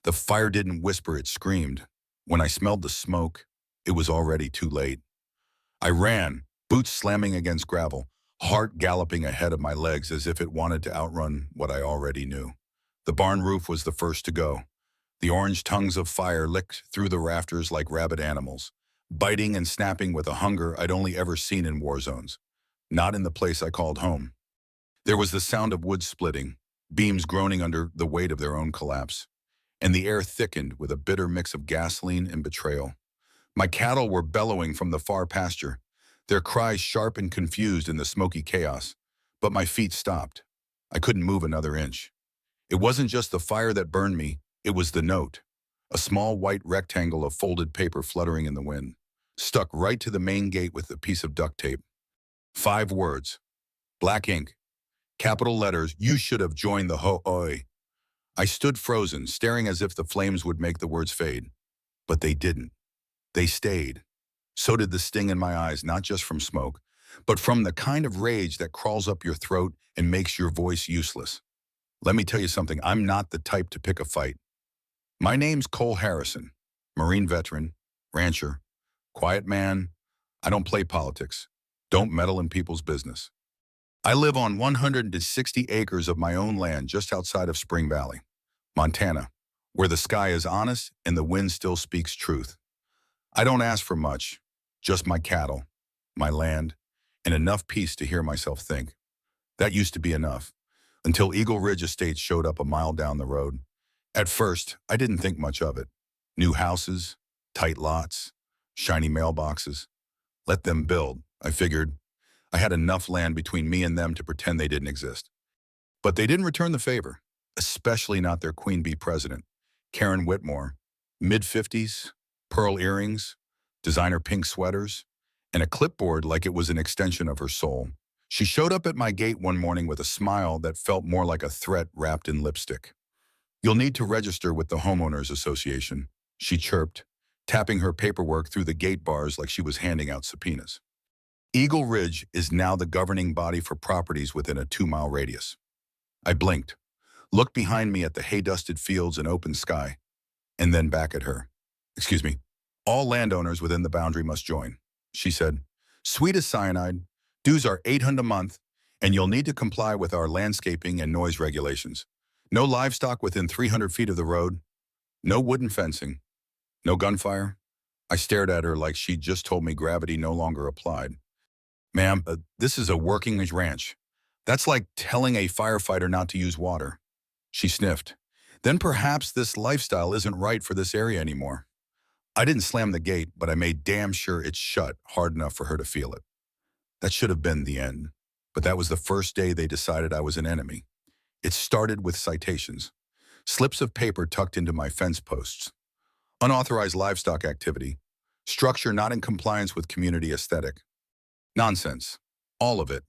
The fire didn't whisper, it screamed. When I smelled the smoke, it was already too late. I ran, boots slamming against gravel, heart galloping ahead of my legs as if it wanted to outrun what I already knew. The barn roof was the first to go. The orange tongues of fire licked through the rafters like rabid animals, biting and snapping with a hunger I'd only ever seen in war zones, not in the place I called home. There was the sound of wood splitting, beams groaning under the weight of their own collapse, and the air thickened with a bitter mix of gasoline and betrayal. My cattle were bellowing from the far pasture, their cries sharp and confused in the smoky chaos, but my feet stopped. I couldn't move another inch. It wasn't just the fire that burned me, it was the note, a small white rectangle of folded paper fluttering in the wind, stuck right to the main gate with a piece of duct tape. 5 words, black ink, capital letters, "You should have joined the HOA." I stood frozen, staring as if the flames would make the words fade. But they didn't. They stayed. So did the sting in my eyes, not just from smoke, but from the kind of rage that crawls up your throat and makes your voice useless. Let me tell you something, I'm not the type to pick a fight. My name's Cole Harrison, Marine veteran, rancher, quiet man. I don't play politics. Don't meddle in people's business. I live on 160 acres of my own land just outside of Spring Valley, Montana, where the sky is honest and the wind still speaks truth. I don't ask for much, just my cattle, my land, and enough peace to hear myself think. That used to be enough, until Eagle Ridge Estates showed up a mile down the road. At first, I didn't think much of it. New houses, tight lots, shiny mailboxes. Let them build, I figured. I had enough land between me and them to pretend they didn't exist. But they didn't return the favor, especially not their queen bee president, Karen Whitmore, mid-50s, pearl earrings, designer pink sweaters, and a clipboard like it was an extension of her soul. She showed up at my gate one morning with a smile that felt more like a threat wrapped in lipstick. "You'll need to register with the Homeowners Association," she chirped, tapping her paperwork through the gate bars like she was handing out subpoenas. Eagle Ridge is now the governing body for properties within a 2-mile radius. I blinked, looked behind me at the hay-dusted fields and open sky, and then back at her. "Excuse me, all landowners within the boundary must join," she said. "Sweet as cyanide, dues are $800 a month, and you'll need to comply with our landscaping and noise regulations. No livestock within 300 feet of the road, no wooden fencing, no gunfire." I stared at her like she'd just told me gravity no longer applied. "Ma'am, this is a working ranch. That's like telling a firefighter not to use water." She sniffed. "Then perhaps this lifestyle isn't right for this area anymore." I didn't slam the gate, but I made damn sure it's shut hard enough for her to feel it. That should have been the end. But that was the first day they decided I was an enemy. It started with citations. Slips of paper tucked into my fence posts. Unauthorized livestock activity. Structure not in compliance with community aesthetic. Nonsense. All of it.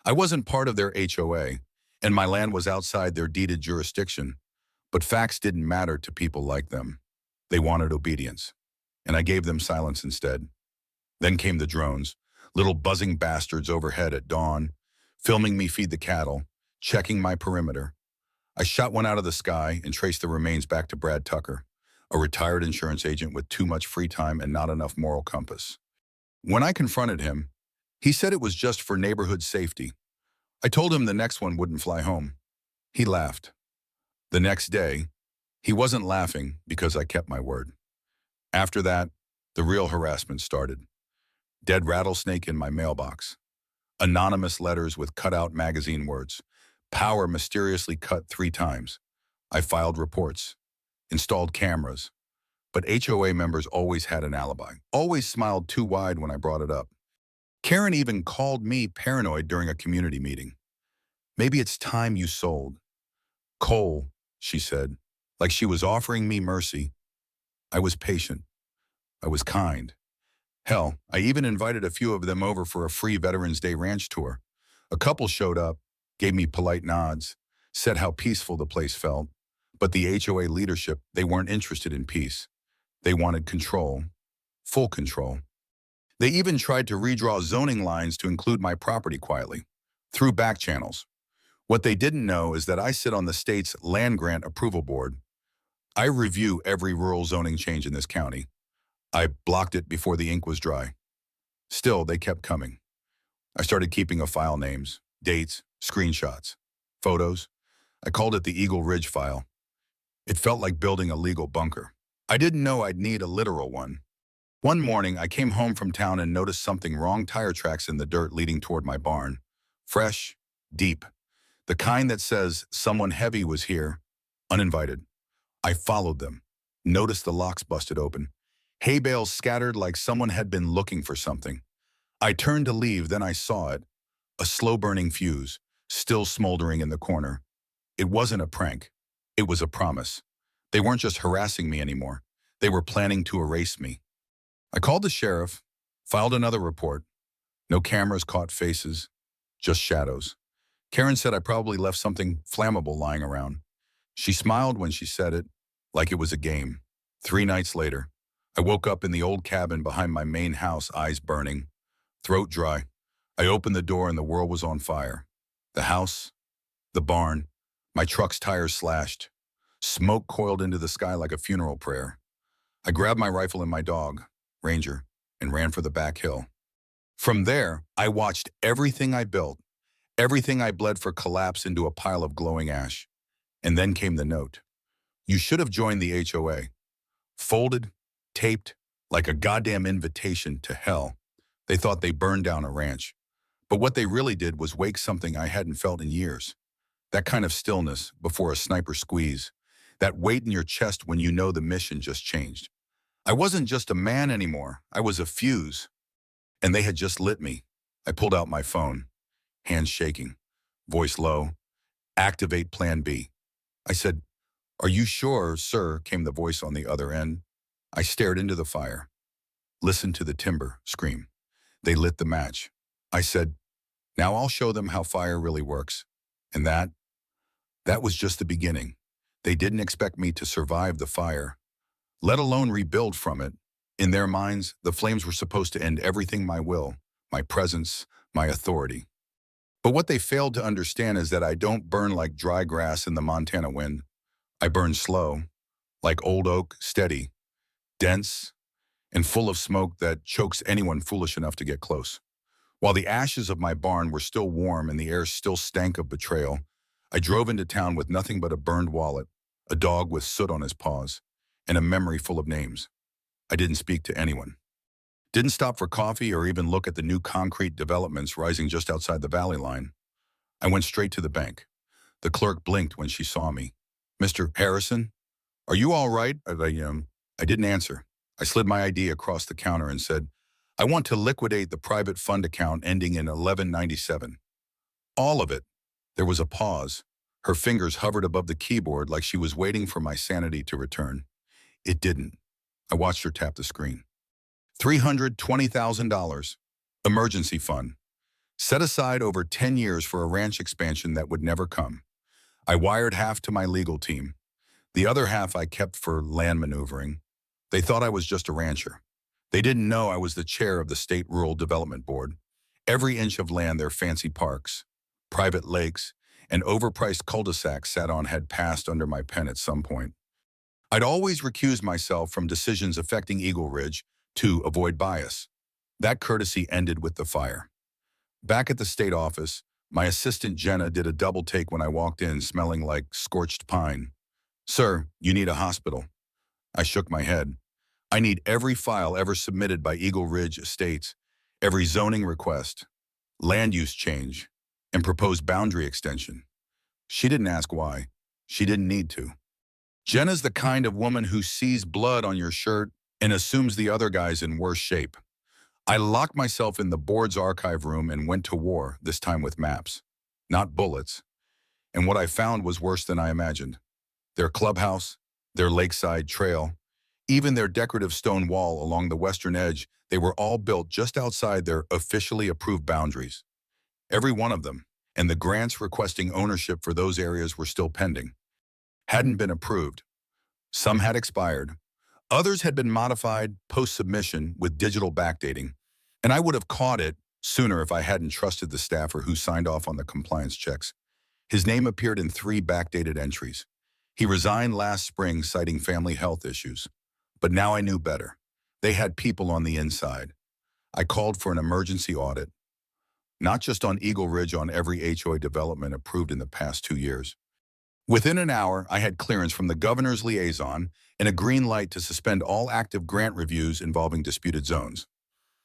I wasn't part of their HOA, and my land was outside their deeded jurisdiction, but facts didn't matter to people like them. They wanted obedience, and I gave them silence instead. Then came the drones, little buzzing bastards overhead at dawn, filming me feed the cattle, checking my perimeter. I shot one out of the sky and traced the remains back to Brad Tucker, a retired insurance agent with too much free time and not enough moral compass. When I confronted him, he said it was just for neighborhood safety. I told him the next one wouldn't fly home. He laughed. The next day, he wasn't laughing because I kept my word. After that, the real harassment started. Dead rattlesnake in my mailbox. Anonymous letters with cut-out magazine words. Power mysteriously cut 3 times. I filed reports. Installed cameras. But HOA members always had an alibi. Always smiled too wide when I brought it up. Karen even called me paranoid during a community meeting. "Maybe it's time you sold." "Cole," she said, like she was offering me mercy. I was patient. I was kind. Hell, I even invited a few of them over for a free Veterans Day ranch tour. A couple showed up, gave me polite nods, said how peaceful the place felt. But the HOA leadership, they weren't interested in peace. They wanted control, full control. They even tried to redraw zoning lines to include my property quietly, through back channels. What they didn't know is that I sit on the state's land grant approval board. I review every rural zoning change in this county. I blocked it before the ink was dry. Still, they kept coming. I started keeping a file names, dates, screenshots, photos. I called it the Eagle Ridge file. It felt like building a legal bunker. I didn't know I'd need a literal one. One morning, I came home from town and noticed something wrong: tire tracks in the dirt leading toward my barn. Fresh, deep. The kind that says someone heavy was here, uninvited. I followed them, noticed the locks busted open. Hay bales scattered like someone had been looking for something. I turned to leave, then I saw it. A slow-burning fuse, still smoldering in the corner. It wasn't a prank. It was a promise. They weren't just harassing me anymore. They were planning to erase me. I called the sheriff, filed another report. No cameras caught faces, just shadows. Karen said I probably left something flammable lying around. She smiled when she said it, like it was a game. 3 nights later, I woke up in the old cabin behind my main house, eyes burning, throat dry. I opened the door and the world was on fire. The house, the barn, my truck's tires slashed. Smoke coiled into the sky like a funeral prayer. I grabbed my rifle and my dog, Ranger, and ran for the back hill. From there, I watched everything I built, everything I bled for, collapse into a pile of glowing ash. And then came the note. You should have joined the HOA. Folded, taped, like a goddamn invitation to hell. They thought they burned down a ranch. But what they really did was wake something I hadn't felt in years. That kind of stillness before a sniper squeeze. That weight in your chest when you know the mission just changed. I wasn't just a man anymore. I was a fuse. And they had just lit me. I pulled out my phone, hands shaking, voice low. Activate Plan B. I said, "Are you sure, sir?" came the voice on the other end. I stared into the fire. Listened to the timber scream. They lit the match. I said, "Now I'll show them how fire really works." And that was just the beginning. They didn't expect me to survive the fire, let alone rebuild from it. In their minds, the flames were supposed to end everything: my will, my presence, my authority. But what they failed to understand is that I don't burn like dry grass in the Montana wind. I burn slow, like old oak, steady, dense, and full of smoke that chokes anyone foolish enough to get close. While the ashes of my barn were still warm and the air still stank of betrayal, I drove into town with nothing but a burned wallet, a dog with soot on his paws, and a memory full of names. I didn't speak to anyone. Didn't stop for coffee or even look at the new concrete developments rising just outside the valley line. I went straight to the bank. The clerk blinked when she saw me. "Mr. Harrison, are you all right?" I didn't answer. I slid my ID across the counter and said, "I want to liquidate the private fund account ending in 1197. All of it." There was a pause. Her fingers hovered above the keyboard like she was waiting for my sanity to return. It didn't. I watched her tap the screen. $320,000. Emergency fund. Set aside over 10 years for a ranch expansion that would never come. I wired half to my legal team. The other half I kept for land maneuvering. They thought I was just a rancher. They didn't know I was the chair of the State Rural Development Board. Every inch of land their fancy parks, private lakes, and overpriced cul-de-sacs sat on had passed under my pen at some point. I'd always recused myself from decisions affecting Eagle Ridge to avoid bias. That courtesy ended with the fire. Back at the state office, my assistant Jenna did a double take when I walked in, smelling like scorched pine. "Sir, you need a hospital." I shook my head. "I need every file ever submitted by Eagle Ridge Estates, every zoning request, land use change, and proposed boundary extension." She didn't ask why. She didn't need to. Jenna's the kind of woman who sees blood on your shirt and assumes the other guy's in worse shape. I locked myself in the board's archive room and went to war, this time with maps, not bullets. And what I found was worse than I imagined. Their clubhouse, their lakeside trail, even their decorative stone wall along the western edge, they were all built just outside their officially approved boundaries. Every one of them, and the grants requesting ownership for those areas were still pending. Hadn't been approved. Some had expired. Others had been modified post-submission with digital backdating, and I would have caught it sooner if I hadn't trusted the staffer who signed off on the compliance checks. His name appeared in 3 backdated entries. He resigned last spring citing family health issues. But now I knew better. They had people on the inside. I called for an emergency audit, not just on Eagle Ridge, on every HOA development approved in the past 2 years. Within an hour, I had clearance from the governor's liaison and a green light to suspend all active grant reviews involving disputed zones.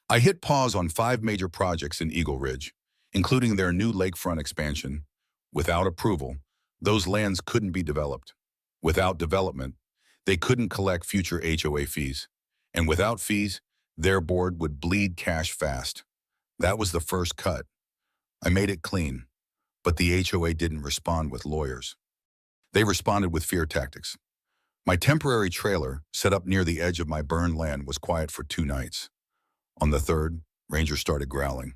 I hit pause on 5 major projects in Eagle Ridge, including their new lakefront expansion. Without approval, those lands couldn't be developed. Without development, they couldn't collect future HOA fees. And without fees, their board would bleed cash fast. That was the first cut. I made it clean, but the HOA didn't respond with lawyers. They responded with fear tactics. My temporary trailer, set up near the edge of my burned land, was quiet for 2 nights. On the third, Ranger started growling.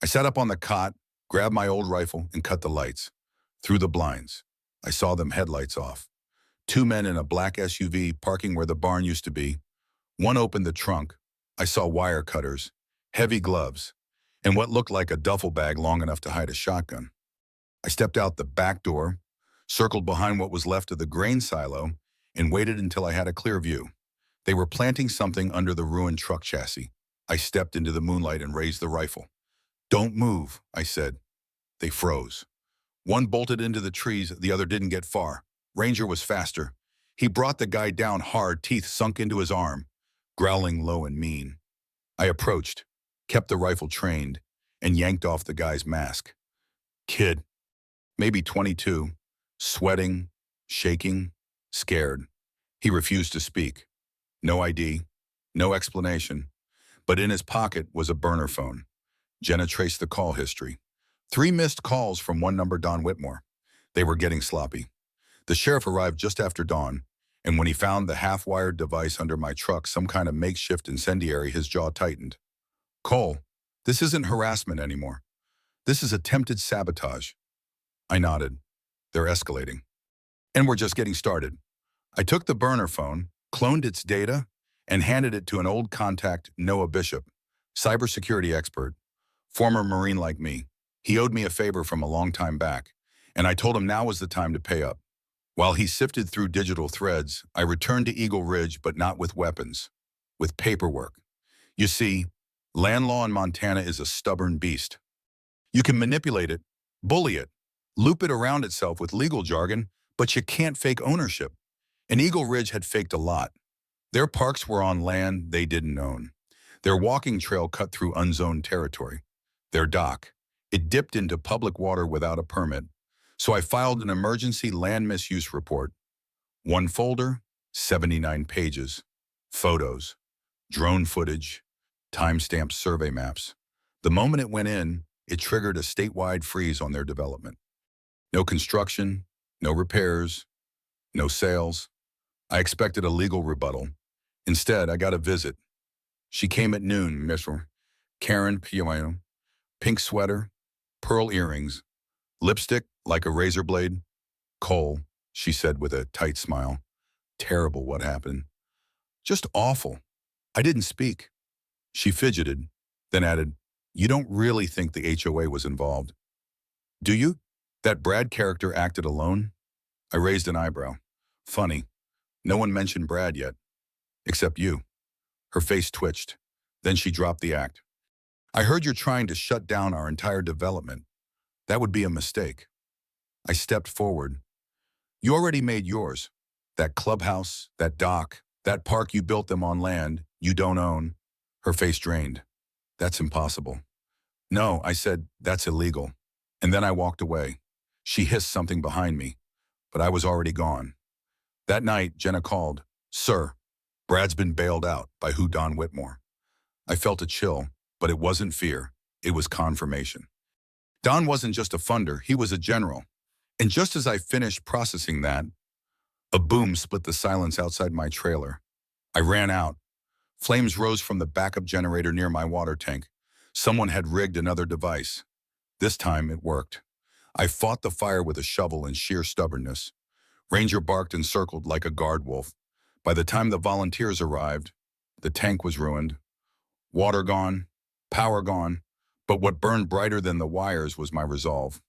I sat up on the cot, grabbed my old rifle, and cut the lights. Through the blinds, I saw them headlights off. 2 men in a black SUV parking where the barn used to be. One opened the trunk. I saw wire cutters, heavy gloves, and what looked like a duffel bag long enough to hide a shotgun. I stepped out the back door, circled behind what was left of the grain silo, and waited until I had a clear view. They were planting something under the ruined truck chassis. I stepped into the moonlight and raised the rifle. "Don't move," I said. They froze. One bolted into the trees, the other didn't get far. Ranger was faster. He brought the guy down hard, teeth sunk into his arm, growling low and mean. I approached, kept the rifle trained, and yanked off the guy's mask. Kid, maybe 22, sweating, shaking, scared. He refused to speak. No ID, no explanation. But in his pocket was a burner phone. Jenna traced the call history. 3 missed calls from one number, Don Whitmore. They were getting sloppy. The sheriff arrived just after dawn, and when he found the half-wired device under my truck, some kind of makeshift incendiary, his jaw tightened. "Cole, this isn't harassment anymore. This is attempted sabotage." I nodded. "They're escalating. And we're just getting started." I took the burner phone, cloned its data, and handed it to an old contact, Noah Bishop, cybersecurity expert, former Marine like me. He owed me a favor from a long time back, and I told him now was the time to pay up. While he sifted through digital threads, I returned to Eagle Ridge, but not with weapons, with paperwork. You see, land law in Montana is a stubborn beast. You can manipulate it, bully it, loop it around itself with legal jargon, but you can't fake ownership. And Eagle Ridge had faked a lot. Their parks were on land they didn't own. Their walking trail cut through unzoned territory. Their dock, it dipped into public water without a permit. So I filed an emergency land misuse report. 1 folder, 79 pages, photos, drone footage, timestamped survey maps. The moment it went in, it triggered a statewide freeze on their development. No construction, no repairs, no sales. I expected a legal rebuttal. Instead, I got a visit. She came at noon, Mr. Karen Piano, pink sweater, pearl earrings, lipstick like a razor blade. "Cole," she said with a tight smile. "Terrible what happened. Just awful." I didn't speak. She fidgeted, then added, "You don't really think the HOA was involved, do you? That Brad character acted alone?" I raised an eyebrow. "Funny. No one mentioned Brad yet. Except you." Her face twitched. Then she dropped the act. "I heard you're trying to shut down our entire development. That would be a mistake." I stepped forward. "You already made yours. That clubhouse, that dock, that park, you built them on land you don't own." Her face drained. "That's impossible." "No," I said, "that's illegal." And then I walked away. She hissed something behind me, but I was already gone. That night, Jenna called. "Sir, Brad's been bailed out." "By who?" "Don Whitmore." I felt a chill, but it wasn't fear. It was confirmation. Don wasn't just a funder, he was a general. And just as I finished processing that, a boom split the silence outside my trailer. I ran out. Flames rose from the backup generator near my water tank. Someone had rigged another device. This time it worked. I fought the fire with a shovel and sheer stubbornness. Ranger barked and circled like a guard wolf. By the time the volunteers arrived, the tank was ruined. Water gone, power gone, but what burned brighter than the wires was my resolve.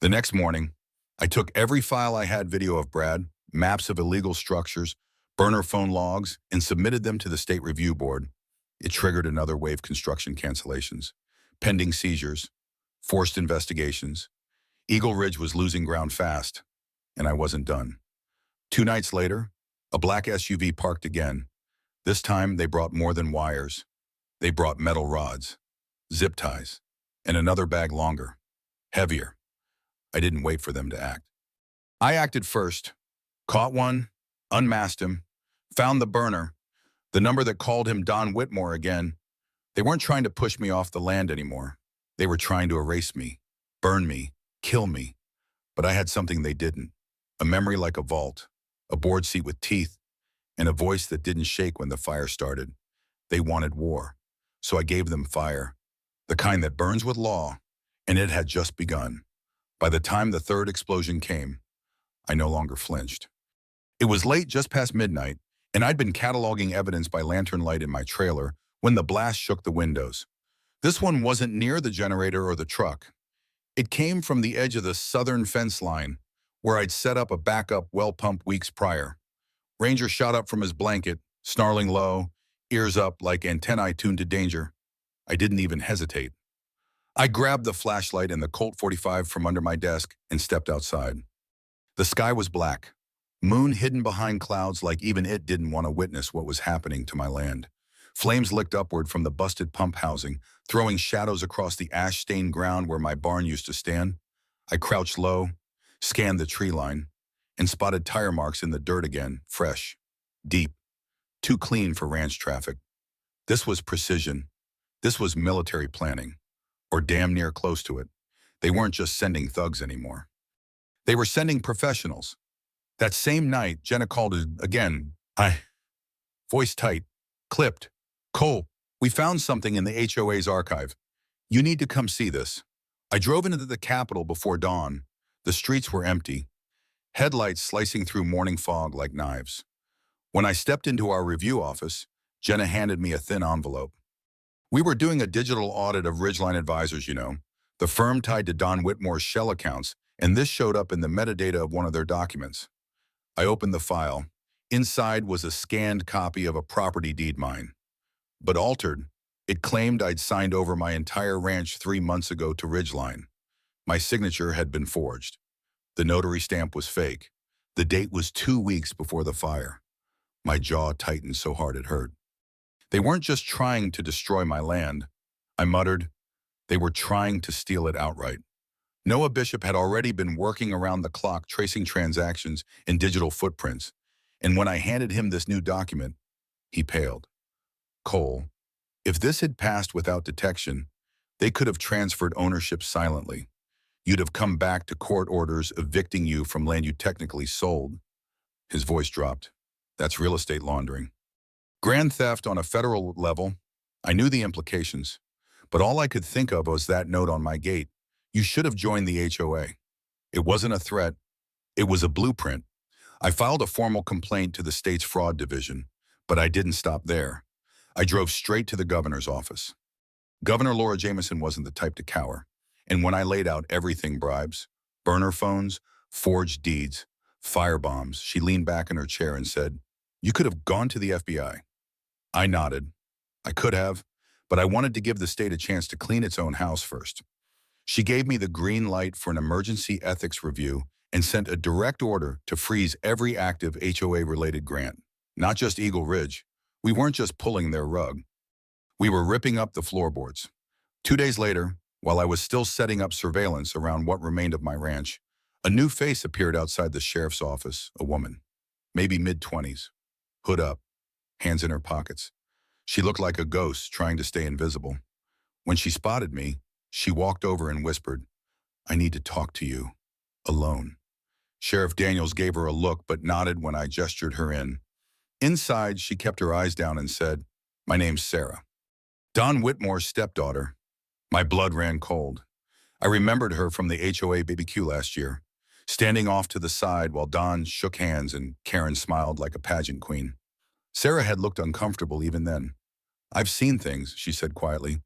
The next morning, I took every file I had video of Brad, maps of illegal structures, burner phone logs, and submitted them to the State Review Board. It triggered another wave of construction cancellations, pending seizures, forced investigations. Eagle Ridge was losing ground fast, and I wasn't done. 2 nights later, a black SUV parked again. This time, they brought more than wires. They brought metal rods, zip ties, and another bag longer, heavier. I didn't wait for them to act. I acted first, caught one, unmasked him, found the burner, the number that called him Don Whitmore again. They weren't trying to push me off the land anymore. They were trying to erase me, burn me, kill me. But I had something they didn't. A memory like a vault, a board seat with teeth, and a voice that didn't shake when the fire started. They wanted war, so I gave them fire, the kind that burns with law, and it had just begun. By the time the third explosion came, I no longer flinched. It was late, just past midnight, and I'd been cataloging evidence by lantern light in my trailer when the blast shook the windows. This one wasn't near the generator or the truck. It came from the edge of the southern fence line, where I'd set up a backup well pump weeks prior. Ranger shot up from his blanket, snarling low, ears up like antennae tuned to danger. I didn't even hesitate. I grabbed the flashlight and the Colt 45 from under my desk and stepped outside. The sky was black, moon hidden behind clouds like even it didn't want to witness what was happening to my land. Flames licked upward from the busted pump housing, throwing shadows across the ash-stained ground where my barn used to stand. I crouched low, scanned the tree line, and spotted tire marks in the dirt again, fresh, deep, too clean for ranch traffic. This was precision. This was military planning, or damn near close to it. They weren't just sending thugs anymore. They were sending professionals. That same night, Jenna called again. Voice tight, clipped. Cole, we found something in the HOA's archive. You need to come see this. I drove into the Capitol before dawn. The streets were empty, headlights slicing through morning fog like knives. When I stepped into our review office, Jenna handed me a thin envelope. We were doing a digital audit of Ridgeline Advisors, the firm tied to Don Whitmore's shell accounts, and this showed up in the metadata of one of their documents. I opened the file. Inside was a scanned copy of a property deed mine. But altered, it claimed I'd signed over my entire ranch 3 months ago to Ridgeline. My signature had been forged. The notary stamp was fake. The date was 2 weeks before the fire. My jaw tightened so hard it hurt. They weren't just trying to destroy my land, I muttered. They were trying to steal it outright. Noah Bishop had already been working around the clock tracing transactions and digital footprints, and when I handed him this new document, he paled. Cole, if this had passed without detection, they could have transferred ownership silently. You'd have come back to court orders evicting you from land you technically sold. His voice dropped. That's real estate laundering. Grand theft on a federal level. I knew the implications, but all I could think of was that note on my gate. You should have joined the HOA. It wasn't a threat. It was a blueprint. I filed a formal complaint to the state's fraud division, but I didn't stop there. I drove straight to the governor's office. Governor Laura Jameson wasn't the type to cower, and when I laid out everything, bribes, burner phones, forged deeds, firebombs, she leaned back in her chair and said, "You could have gone to the FBI." I nodded. I could have, but I wanted to give the state a chance to clean its own house first. She gave me the green light for an emergency ethics review and sent a direct order to freeze every active HOA-related grant, not just Eagle Ridge. We weren't just pulling their rug. We were ripping up the floorboards. 2 days later, while I was still setting up surveillance around what remained of my ranch, a new face appeared outside the sheriff's office, a woman, maybe mid-20s, hood up, hands in her pockets. She looked like a ghost trying to stay invisible. When she spotted me, she walked over and whispered, "I need to talk to you, alone." Sheriff Daniels gave her a look but nodded when I gestured her in. Inside, she kept her eyes down and said, "My name's Sarah. Don Whitmore's stepdaughter." My blood ran cold. I remembered her from the HOA BBQ last year, standing off to the side while Don shook hands and Karen smiled like a pageant queen. Sarah had looked uncomfortable even then. "I've seen things," she said quietly.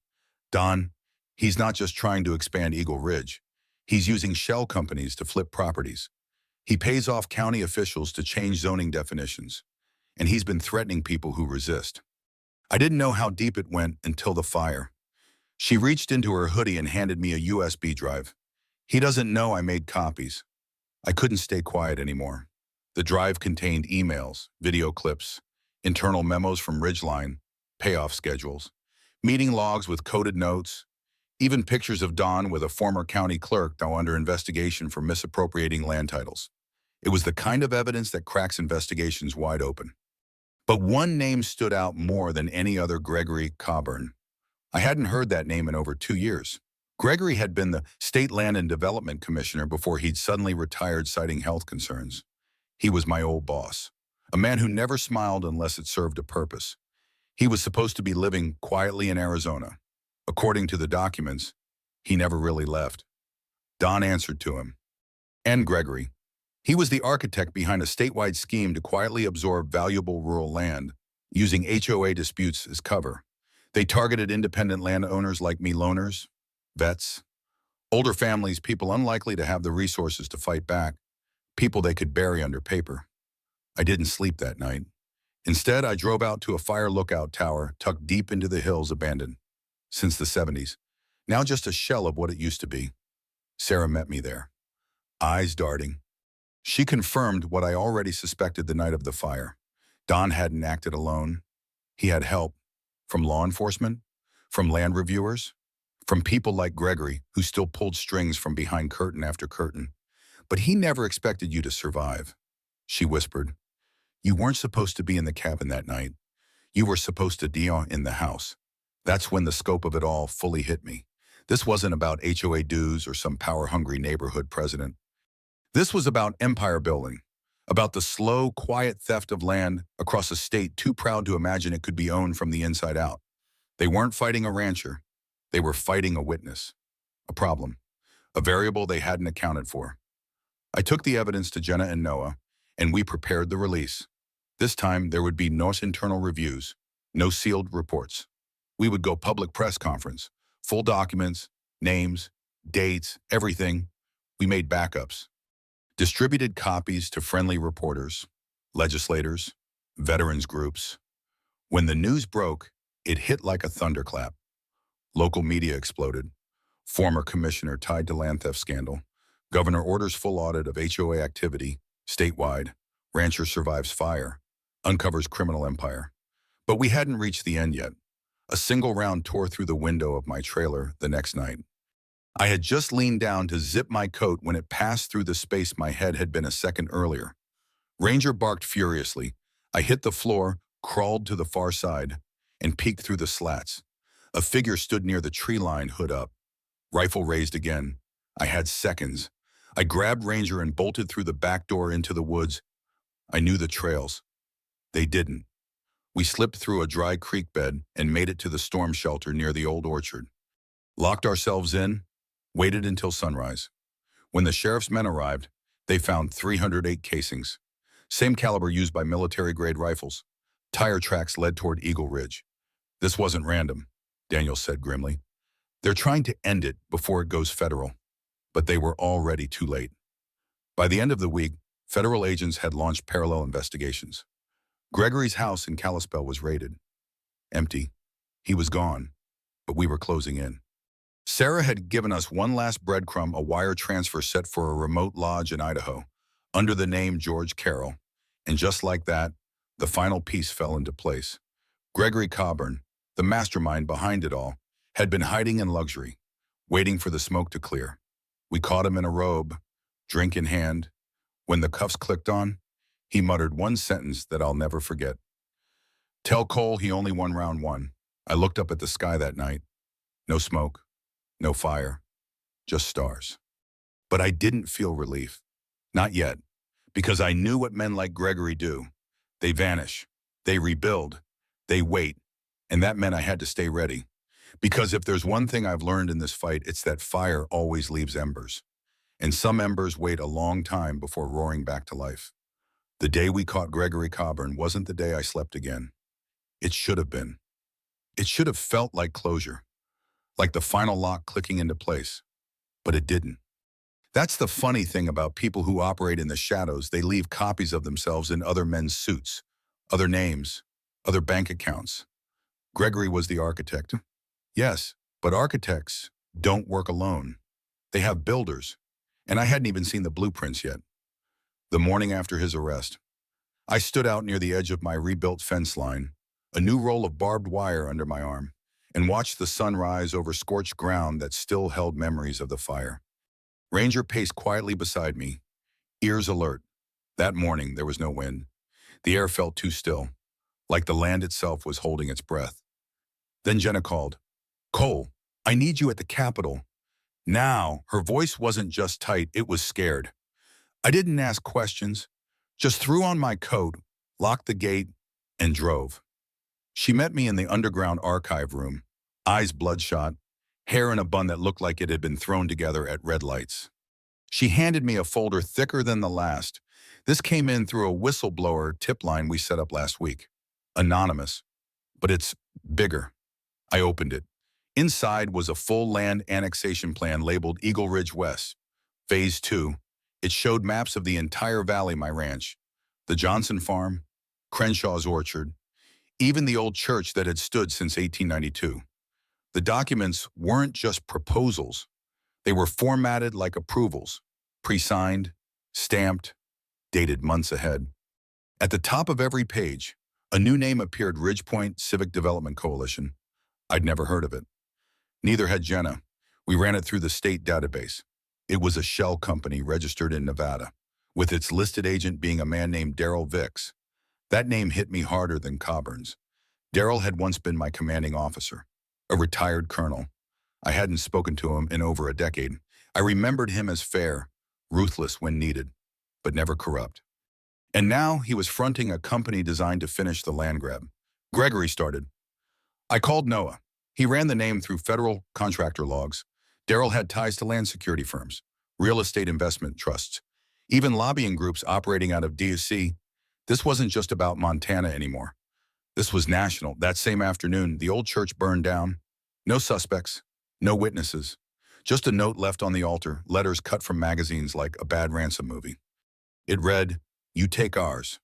"Don, he's not just trying to expand Eagle Ridge. He's using shell companies to flip properties. He pays off county officials to change zoning definitions, and he's been threatening people who resist. I didn't know how deep it went until the fire. She reached into her hoodie and handed me a USB drive. He doesn't know I made copies. I couldn't stay quiet anymore. The drive contained emails, video clips, internal memos from Ridgeline, payoff schedules, meeting logs with coded notes, even pictures of Don with a former county clerk now under investigation for misappropriating land titles. It was the kind of evidence that cracks investigations wide open. But one name stood out more than any other: Gregory Coburn. I hadn't heard that name in over 2 years. Gregory had been the State Land and Development Commissioner before he'd suddenly retired citing health concerns. He was my old boss, a man who never smiled unless it served a purpose. He was supposed to be living quietly in Arizona. According to the documents, he never really left. Don answered to him. And Gregory. He was the architect behind a statewide scheme to quietly absorb valuable rural land, using HOA disputes as cover. They targeted independent landowners like me, loners, vets, older families, people unlikely to have the resources to fight back, people they could bury under paper. I didn't sleep that night. Instead, I drove out to a fire lookout tower tucked deep into the hills, abandoned since the 70s, now just a shell of what it used to be. Sarah met me there, eyes darting. She confirmed what I already suspected the night of the fire. Don hadn't acted alone. He had help from law enforcement, from land reviewers, from people like Gregory, who still pulled strings from behind curtain after curtain. But he never expected you to survive, she whispered. You weren't supposed to be in the cabin that night. You were supposed to be in the house. That's when the scope of it all fully hit me. This wasn't about HOA dues or some power-hungry neighborhood president. This was about empire building, about the slow, quiet theft of land across a state too proud to imagine it could be owned from the inside out. They weren't fighting a rancher. They were fighting a witness, a problem, a variable they hadn't accounted for. I took the evidence to Jenna and Noah, and we prepared the release. This time, there would be no internal reviews, no sealed reports. We would go public press conference, full documents, names, dates, everything. We made backups, distributed copies to friendly reporters, legislators, veterans groups. When the news broke, it hit like a thunderclap. Local media exploded. Former commissioner tied to land theft scandal. Governor orders full audit of HOA activity, statewide. Rancher survives fire. Uncovers criminal empire. But we hadn't reached the end yet. A single round tore through the window of my trailer the next night. I had just leaned down to zip my coat when it passed through the space my head had been a second earlier. Ranger barked furiously. I hit the floor, crawled to the far side, and peeked through the slats. A figure stood near the tree line, hood up. Rifle raised again. I had seconds. I grabbed Ranger and bolted through the back door into the woods. I knew the trails. They didn't. We slipped through a dry creek bed and made it to the storm shelter near the old orchard. Locked ourselves in, waited until sunrise. When the sheriff's men arrived, they found 308 casings. Same caliber used by military-grade rifles. Tire tracks led toward Eagle Ridge. This wasn't random, Daniel said grimly. They're trying to end it before it goes federal. But they were already too late. By the end of the week, federal agents had launched parallel investigations. Gregory's house in Kalispell was raided. Empty. He was gone, but we were closing in. Sarah had given us one last breadcrumb, a wire transfer set for a remote lodge in Idaho, under the name George Carroll, and just like that, the final piece fell into place. Gregory Coburn, the mastermind behind it all, had been hiding in luxury, waiting for the smoke to clear. We caught him in a robe, drink in hand. When the cuffs clicked on, he muttered one sentence that I'll never forget. Tell Cole he only won round one. I looked up at the sky that night. No smoke, no fire, just stars. But I didn't feel relief. Not yet, because I knew what men like Gregory do. They vanish, they rebuild, they wait, and that meant I had to stay ready. Because if there's one thing I've learned in this fight, it's that fire always leaves embers. And some embers wait a long time before roaring back to life. The day we caught Gregory Coburn wasn't the day I slept again. It should have been. It should have felt like closure, like the final lock clicking into place. But it didn't. That's the funny thing about people who operate in the shadows. They leave copies of themselves in other men's suits, other names, other bank accounts. Gregory was the architect. Yes, but architects don't work alone. They have builders, and I hadn't even seen the blueprints yet. The morning after his arrest, I stood out near the edge of my rebuilt fence line, a new roll of barbed wire under my arm, and watched the sun rise over scorched ground that still held memories of the fire. Ranger paced quietly beside me, ears alert. That morning, there was no wind. The air felt too still, like the land itself was holding its breath. Then Jenna called, "Cole, I need you at the Capitol." Now, her voice wasn't just tight, it was scared. I didn't ask questions, just threw on my coat, locked the gate, and drove. She met me in the underground archive room, eyes bloodshot, hair in a bun that looked like it had been thrown together at red lights. She handed me a folder thicker than the last. This came in through a whistleblower tip line we set up last week. Anonymous, but it's bigger. I opened it. Inside was a full land annexation plan labeled Eagle Ridge West, Phase 2. It showed maps of the entire valley, my ranch, the Johnson Farm, Crenshaw's Orchard, even the old church that had stood since 1892. The documents weren't just proposals. They were formatted like approvals, pre-signed, stamped, dated months ahead. At the top of every page, a new name appeared: Ridgepoint Civic Development Coalition. I'd never heard of it. Neither had Jenna. We ran it through the state database. It was a shell company registered in Nevada, with its listed agent being a man named Daryl Vicks. That name hit me harder than Coburn's. Daryl had once been my commanding officer, a retired colonel. I hadn't spoken to him in over a decade. I remembered him as fair, ruthless when needed, but never corrupt. And now he was fronting a company designed to finish the land grab. Gregory started. I called Noah. He ran the name through federal contractor logs. Daryl had ties to land security firms, real estate investment trusts, even lobbying groups operating out of DC. This wasn't just about Montana anymore. This was national. That same afternoon, the old church burned down. No suspects, no witnesses. Just a note left on the altar, letters cut from magazines like a bad ransom movie. It read, "You take ours.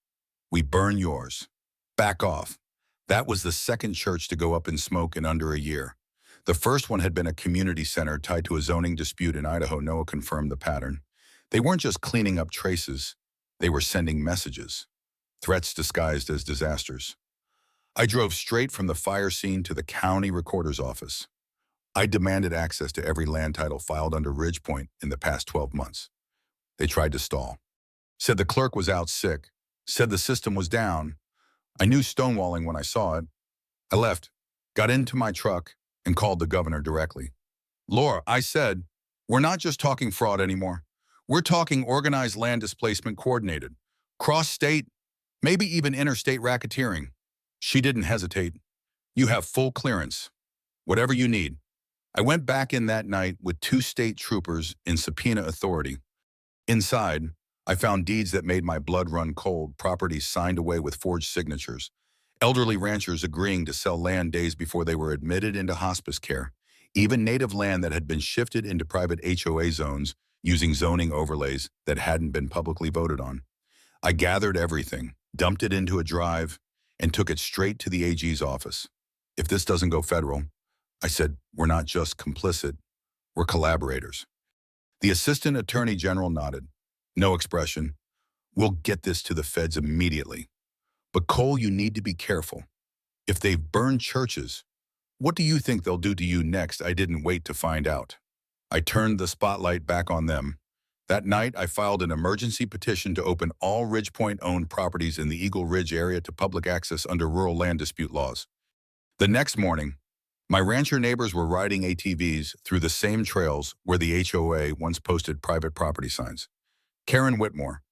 We burn yours. Back off." That was the second church to go up in smoke in under a year. The first one had been a community center tied to a zoning dispute in Idaho. Noah confirmed the pattern. They weren't just cleaning up traces. They were sending messages, threats disguised as disasters. I drove straight from the fire scene to the county recorder's office. I demanded access to every land title filed under Ridgepoint in the past 12 months. They tried to stall. Said the clerk was out sick. Said the system was down. I knew stonewalling when I saw it. I left, got into my truck, and called the governor directly. "Laura," I said, "we're not just talking fraud anymore. We're talking organized land displacement coordinated, cross-state, maybe even interstate racketeering." She didn't hesitate. "You have full clearance. Whatever you need." I went back in that night with 2 state troopers in subpoena authority. Inside, I found deeds that made my blood run cold, properties signed away with forged signatures, elderly ranchers agreeing to sell land days before they were admitted into hospice care, even native land that had been shifted into private HOA zones using zoning overlays that hadn't been publicly voted on. I gathered everything, dumped it into a drive, and took it straight to the AG's office. "If this doesn't go federal," I said, "we're not just complicit, we're collaborators." The assistant attorney general nodded. No expression. "We'll get this to the feds immediately. But Cole, you need to be careful. If they've burned churches, what do you think they'll do to you next?" I didn't wait to find out. I turned the spotlight back on them. That night, I filed an emergency petition to open all Ridgepoint-owned properties in the Eagle Ridge area to public access under rural land dispute laws. The next morning, my rancher neighbors were riding ATVs through the same trails where the HOA once posted private property signs. Karen Whitmore,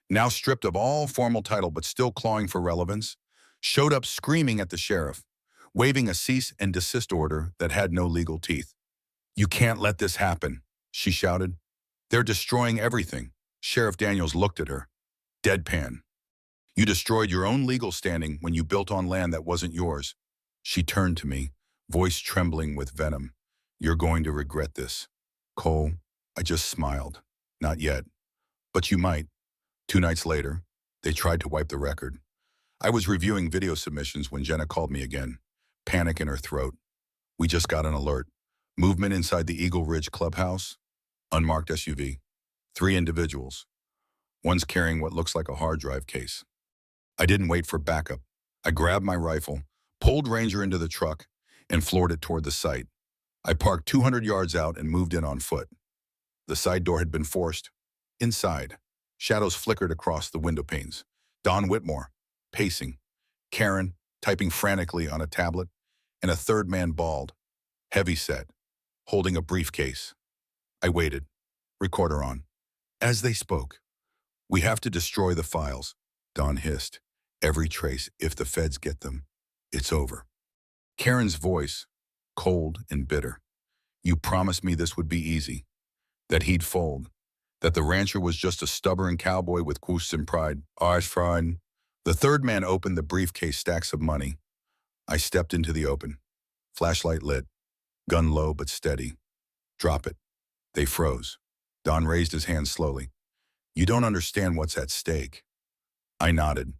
now stripped of all formal title but still clawing for relevance, showed up screaming at the sheriff, waving a cease and desist order that had no legal teeth. "You can't let this happen," she shouted. "They're destroying everything." Sheriff Daniels looked at her, deadpan. "You destroyed your own legal standing when you built on land that wasn't yours." She turned to me, voice trembling with venom. "You're going to regret this." "Cole," I just smiled. Not yet. But you might. 2 nights later, they tried to wipe the record. I was reviewing video submissions when Jenna called me again, panic in her throat. We just got an alert. Movement inside the Eagle Ridge clubhouse. Unmarked SUV. 3 individuals. One's carrying what looks like a hard drive case. I didn't wait for backup. I grabbed my rifle, pulled Ranger into the truck, and floored it toward the site. I parked 200 yards out and moved in on foot. The side door had been forced. Inside, shadows flickered across the window panes. Don Whitmore, pacing. Karen, typing frantically on a tablet. And a third man bald, heavy-set, holding a briefcase. I waited, recorder on. As they spoke, "We have to destroy the files," Don hissed. "Every trace, if the feds get them, it's over." Karen's voice, cold and bitter. "You promised me this would be easy, that he'd fold, that the rancher was just a stubborn cowboy with quoos and pride. Ours fried." The third man opened the briefcase stacks of money. I stepped into the open. Flashlight lit, gun low but steady. "Drop it." They froze. Don raised his hand slowly. "You don't understand what's at stake." I nodded.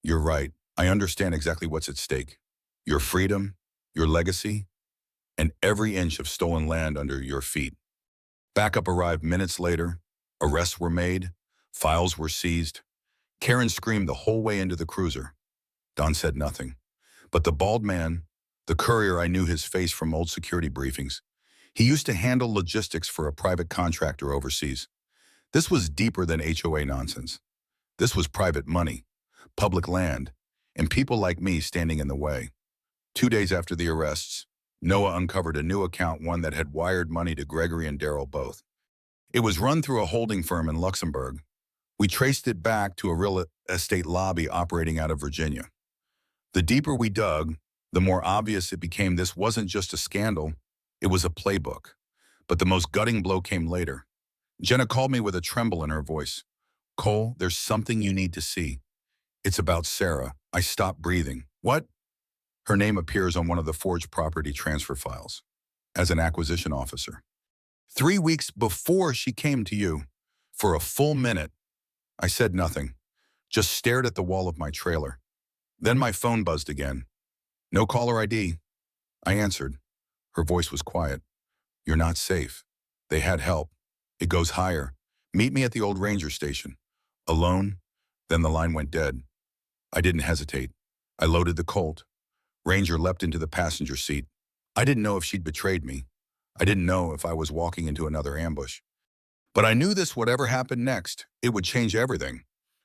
"You're right. I understand exactly what's at stake. Your freedom, your legacy, and every inch of stolen land under your feet." Backup arrived minutes later. Arrests were made. Files were seized. Karen screamed the whole way into the cruiser. Don said nothing. But the bald man, the courier, I knew his face from old security briefings. He used to handle logistics for a private contractor overseas. This was deeper than HOA nonsense. This was private money, public land, and people like me standing in the way. 2 days after the arrests, Noah uncovered a new account, one that had wired money to Gregory and Daryl both. It was run through a holding firm in Luxembourg. We traced it back to a real estate lobby operating out of Virginia. The deeper we dug, the more obvious it became this wasn't just a scandal, it was a playbook. But the most gutting blow came later. Jenna called me with a tremble in her voice. "Cole, there's something you need to see. It's about Sarah." I stopped breathing. "What?" "Her name appears on one of the forged property transfer files as an acquisition officer. 3 weeks before she came to you. For a full minute." I said nothing, just stared at the wall of my trailer. Then my phone buzzed again. "No caller ID." I answered. Her voice was quiet. "You're not safe. They had help. It goes higher. Meet me at the old ranger station." Alone? Then the line went dead. I didn't hesitate. I loaded the Colt. Ranger leapt into the passenger seat. I didn't know if she'd betrayed me. I didn't know if I was walking into another ambush. But I knew this, whatever happened next, it would change everything.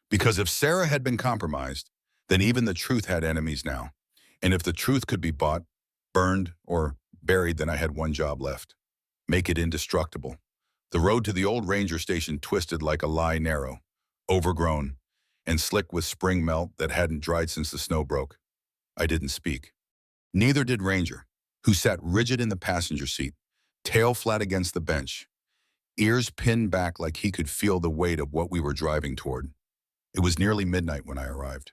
Because if Sarah had been compromised, then even the truth had enemies now. And if the truth could be bought, burned, or buried, then I had one job left. Make it indestructible. The road to the old ranger station twisted like a lie, narrow, overgrown, and slick with spring melt that hadn't dried since the snow broke. I didn't speak. Neither did Ranger, who sat rigid in the passenger seat, tail flat against the bench, ears pinned back like he could feel the weight of what we were driving toward. It was nearly midnight when I arrived.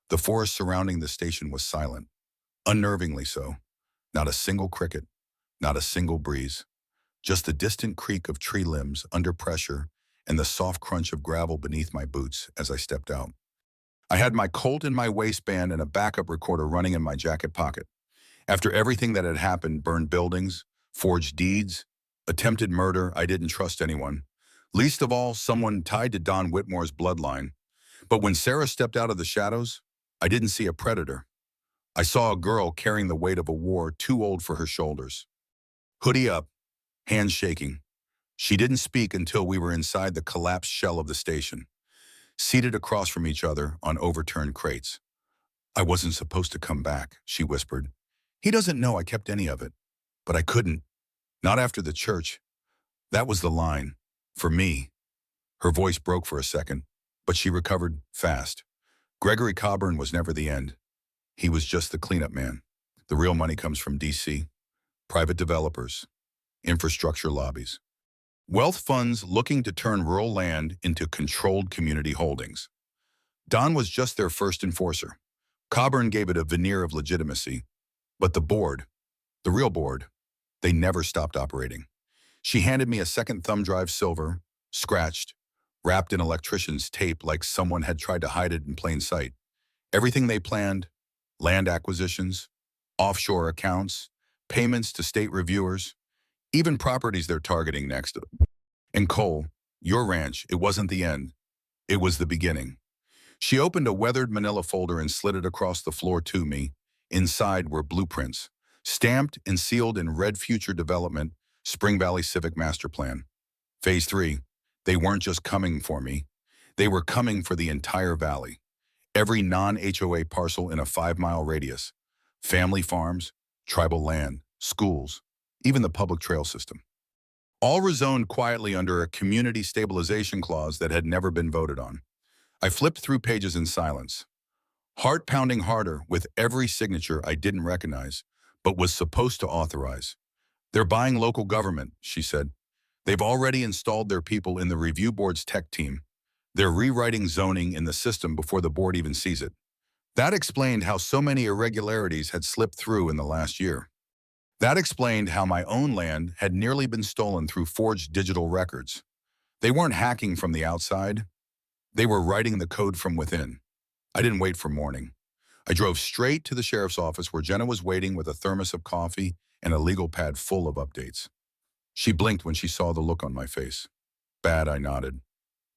The forest surrounding the station was silent, unnervingly so. Not a single cricket, not a single breeze. Just the distant creak of tree limbs under pressure and the soft crunch of gravel beneath my boots as I stepped out. I had my Colt in my waistband and a backup recorder running in my jacket pocket. After everything that had happened, burned buildings, forged deeds, attempted murder, I didn't trust anyone. Least of all, someone tied to Don Whitmore's bloodline. But when Sarah stepped out of the shadows, I didn't see a predator. I saw a girl carrying the weight of a war too old for her shoulders. Hoodie up, hands shaking. She didn't speak until we were inside the collapsed shell of the station, seated across from each other on overturned crates. "I wasn't supposed to come back," she whispered. "He doesn't know I kept any of it. But I couldn't. Not after the church. That was the line. For me." Her voice broke for a second, but she recovered fast. Gregory Coburn was never the end. He was just the cleanup man. The real money comes from DC. Private developers. Infrastructure lobbies. Wealth funds looking to turn rural land into controlled community holdings. Don was just their first enforcer. Coburn gave it a veneer of legitimacy. But the board, the real board, they never stopped operating. She handed me a second thumb drive silver, scratched, wrapped in electrician's tape like someone had tried to hide it in plain sight. Everything they planned, land acquisitions, offshore accounts, payments to state reviewers, even properties they're targeting next. And Cole, your ranch, it wasn't the end. It was the beginning. She opened a weathered manila folder and slid it across the floor to me. Inside were blueprints, stamped and sealed in red future development, Spring Valley Civic Master Plan. Phase 3. They weren't just coming for me. They were coming for the entire valley. Every non-HOA parcel in a 5-mile radius. Family farms, tribal land, schools, even the public trail system. All rezoned quietly under a community stabilization clause that had never been voted on. I flipped through pages in silence, heart pounding harder with every signature I didn't recognize, but was supposed to authorize. They're buying local government, she said. They've already installed their people in the review board's tech team. They're rewriting zoning in the system before the board even sees it. That explained how so many irregularities had slipped through in the last year. That explained how my own land had nearly been stolen through forged digital records. They weren't hacking from the outside. They were writing the code from within. I didn't wait for morning. I drove straight to the sheriff's office where Jenna was waiting with a thermos of coffee and a legal pad full of updates. She blinked when she saw the look on my face. Bad, I nodded.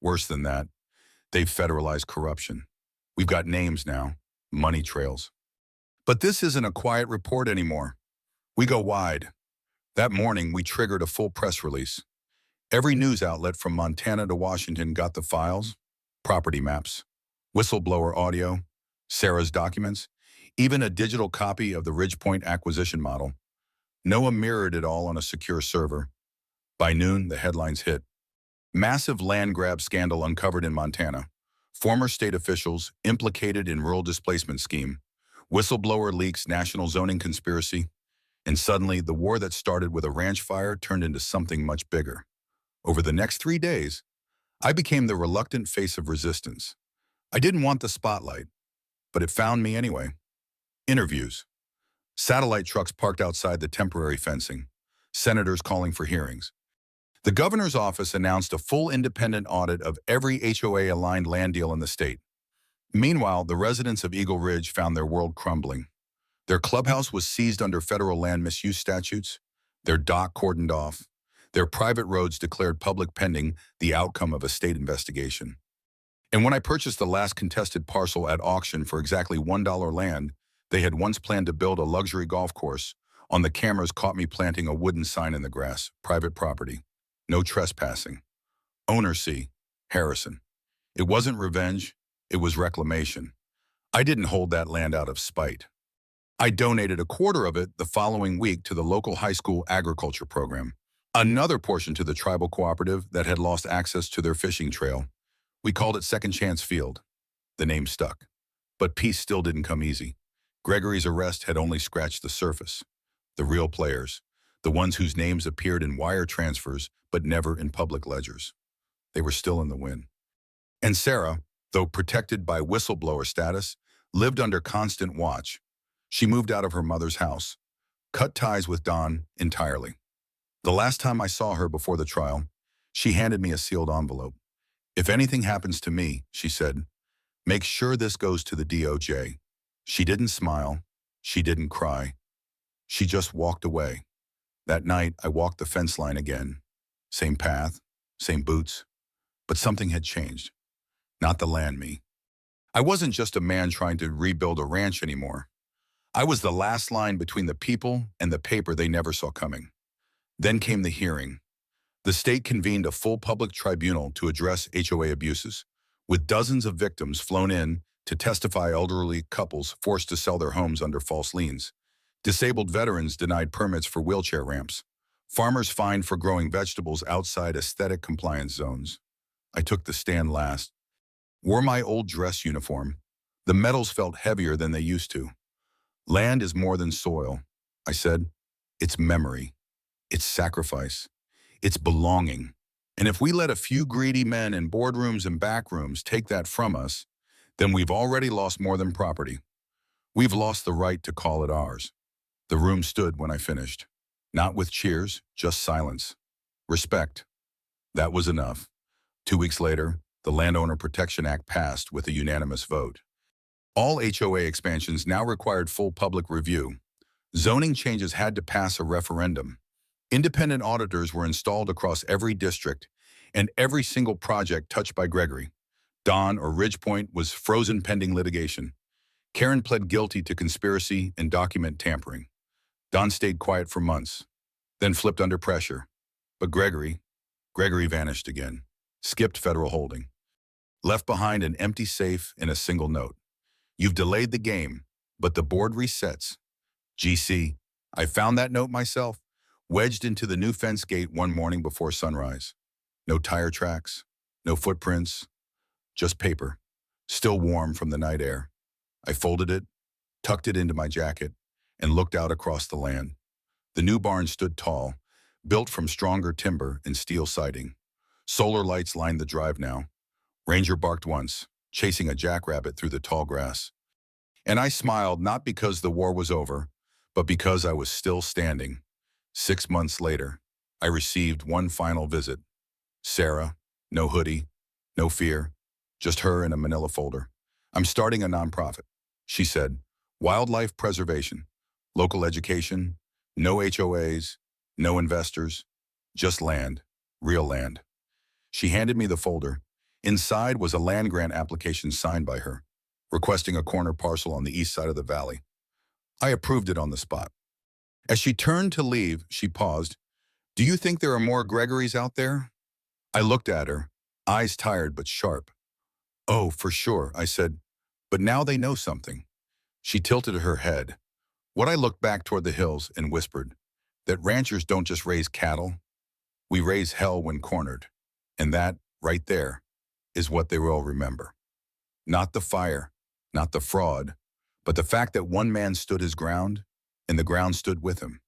Worse than that, they've federalized corruption. We've got names now, money trails. But this isn't a quiet report anymore. We go wide. That morning, we triggered a full press release. Every news outlet from Montana to Washington got the files, property maps, whistleblower audio, Sarah's documents, even a digital copy of the Ridgepoint acquisition model. Noah mirrored it all on a secure server. By noon, the headlines hit. Massive land grab scandal uncovered in Montana. Former state officials implicated in rural displacement scheme. Whistleblower leaks national zoning conspiracy. And suddenly, the war that started with a ranch fire turned into something much bigger. Over the next 3 days, I became the reluctant face of resistance. I didn't want the spotlight, but it found me anyway. Interviews. Satellite trucks parked outside the temporary fencing. Senators calling for hearings. The governor's office announced a full independent audit of every HOA-aligned land deal in the state. Meanwhile, the residents of Eagle Ridge found their world crumbling. Their clubhouse was seized under federal land misuse statutes, their dock cordoned off, their private roads declared public pending the outcome of a state investigation. And when I purchased the last contested parcel at auction for exactly $1 land, they had once planned to build a luxury golf course. On the cameras caught me planting a wooden sign in the grass, private property. No trespassing. Owner C. Harrison. It wasn't revenge, it was reclamation. I didn't hold that land out of spite. I donated a quarter of it the following week to the local high school agriculture program, another portion to the tribal cooperative that had lost access to their fishing trail. We called it Second Chance Field. The name stuck. But peace still didn't come easy. Gregory's arrest had only scratched the surface. The real players, the ones whose names appeared in wire transfers but never in public ledgers. They were still in the wind. And Sarah, though protected by whistleblower status, lived under constant watch. She moved out of her mother's house, cut ties with Don entirely. The last time I saw her before the trial, she handed me a sealed envelope. If anything happens to me, she said, make sure this goes to the DOJ. She didn't smile. She didn't cry. She just walked away. That night, I walked the fence line again. Same path, same boots. But something had changed. Not the land me. I wasn't just a man trying to rebuild a ranch anymore. I was the last line between the people and the paper they never saw coming. Then came the hearing. The state convened a full public tribunal to address HOA abuses, with dozens of victims flown in to testify. Elderly couples forced to sell their homes under false liens. Disabled veterans denied permits for wheelchair ramps. Farmers fined for growing vegetables outside aesthetic compliance zones. I took the stand last. Wore my old dress uniform. The metals felt heavier than they used to. Land is more than soil, I said. It's memory. It's sacrifice. It's belonging. And if we let a few greedy men in boardrooms and backrooms take that from us, then we've already lost more than property. We've lost the right to call it ours. The room stood when I finished. Not with cheers, just silence. Respect. That was enough. 2 weeks later, the Landowner Protection Act passed with a unanimous vote. All HOA expansions now required full public review. Zoning changes had to pass a referendum. Independent auditors were installed across every district, and every single project touched by Gregory, Don, or Ridgepoint was frozen pending litigation. Karen pled guilty to conspiracy and document tampering. Don stayed quiet for months, then flipped under pressure. But Gregory vanished again, skipped federal holding, left behind an empty safe and a single note. You've delayed the game, but the board resets. GC, I found that note myself, wedged into the new fence gate one morning before sunrise. No tire tracks, no footprints, just paper, still warm from the night air. I folded it, tucked it into my jacket, and looked out across the land. The new barn stood tall, built from stronger timber and steel siding. Solar lights lined the drive now. Ranger barked once, chasing a jackrabbit through the tall grass. And I smiled not because the war was over, but because I was still standing. 6 months later, I received one final visit. Sarah, no hoodie, no fear, just her in a manila folder. I'm starting a nonprofit, she said. Wildlife preservation, local education, no HOAs, no investors, just land, real land. She handed me the folder. Inside was a land grant application signed by her, requesting a corner parcel on the east side of the valley. I approved it on the spot. As she turned to leave, she paused. Do you think there are more Gregorys out there? I looked at her, eyes tired but sharp. Oh, for sure, I said, but now they know something. She tilted her head. What I looked back toward the hills and whispered, that ranchers don't just raise cattle, we raise hell when cornered. And that, right there, is what they will remember. Not the fire, not the fraud, but the fact that one man stood his ground, and the ground stood with him.